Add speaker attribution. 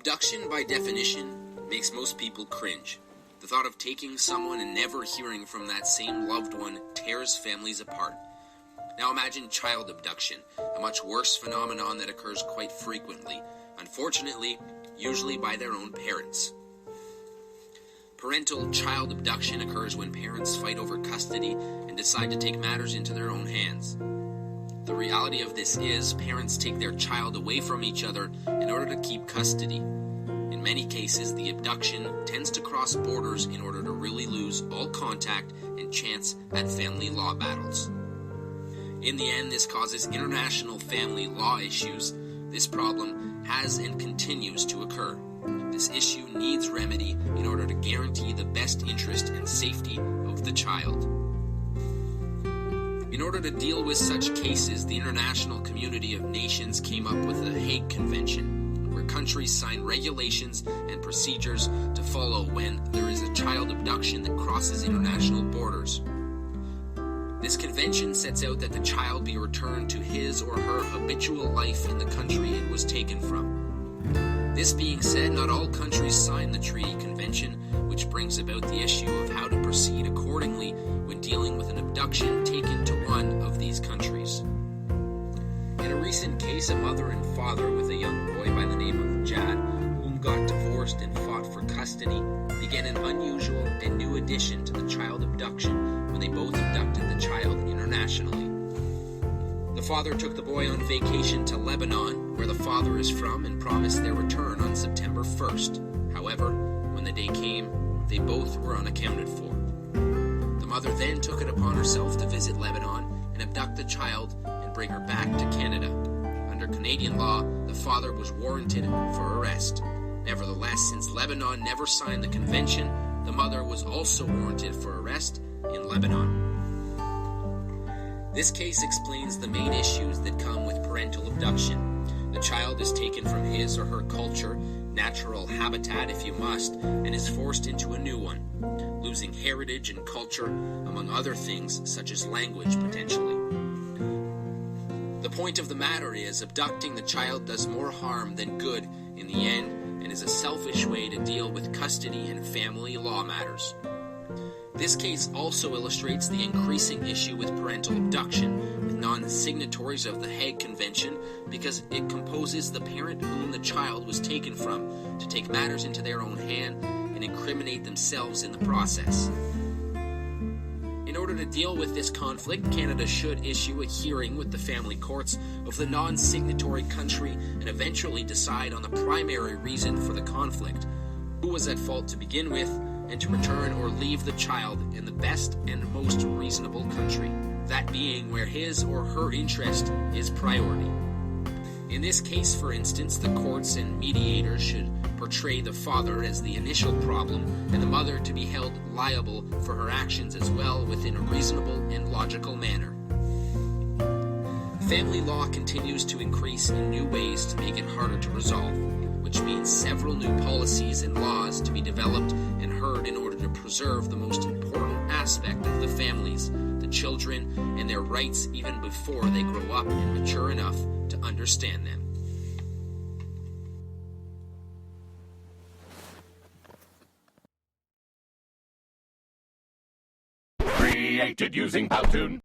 Speaker 1: Abduction, by definition, makes most people cringe. The thought of taking someone and never hearing from that same loved one tears families apart. Now imagine child abduction, a much worse phenomenon that occurs quite frequently, unfortunately, usually by their own parents. Parental child abduction occurs when parents fight over custody and decide to take matters into their own hands. The reality of this is parents take their child away from each other in order to keep custody. In many cases, the abduction tends to cross borders in order to really lose all contact and chance at family law battles. In the end, this causes international family law issues. This problem has and continues to occur. This issue needs remedy in order to guarantee the best interest and safety of the child. In order to deal with such cases, the international community of nations came up with the Hague Convention, where countries sign regulations and procedures to follow when there is a child abduction that crosses international borders. This convention sets out that the child be returned to his or her habitual life in the country it was taken from. This being said, not all countries sign the treaty convention, which brings about the issue of how to proceed accordingly when dealing with an abduction taken to one of these countries. In a recent case, a mother and father with a young boy by the name of Jad, whom got divorced and fought for custody, began an unusual and new addition to the child abduction when they both abducted the child internationally. The father took the boy on vacation to Lebanon, where the father is from, and promised their return on September 1st. However, when the day came, they both were unaccounted for. The mother then took it upon herself to visit Lebanon and abduct the child and bring her back to Canada. Under Canadian law, the father was warranted for arrest. Nevertheless, since Lebanon never signed the convention, the mother was also warranted for arrest in Lebanon. This case explains the main issues that come with parental abduction. The child is taken from his or her culture, natural habitat if you must, and is forced into a new one, losing heritage and culture, among other things such as language potentially. The point of the matter is, abducting the child does more harm than good in the end, and is a selfish way to deal with custody and family law matters. This case also illustrates the increasing issue with parental abduction with non-signatories of the Hague Convention because it composes the parent whom the child was taken from to take matters into their own hand and incriminate themselves in the process. In order to deal with this conflict, Canada should issue a hearing with the family courts of the non-signatory country and eventually decide on the primary reason for the conflict, who was at fault to begin with, and to return or leave the child in the best and most reasonable country, that being where his or her interest is priority. In this case, for instance, the courts and mediators should portray the father as the initial problem and the mother to be held liable for her actions as well within a reasonable and logical manner. Family law continues to increase in new ways to make it harder to resolve, which means several new policies and laws to be developed and heard in order to preserve the most important aspect of the families, the children, and their rights even before they grow up and mature enough to understand them.
Speaker 2: Created using Powtoon.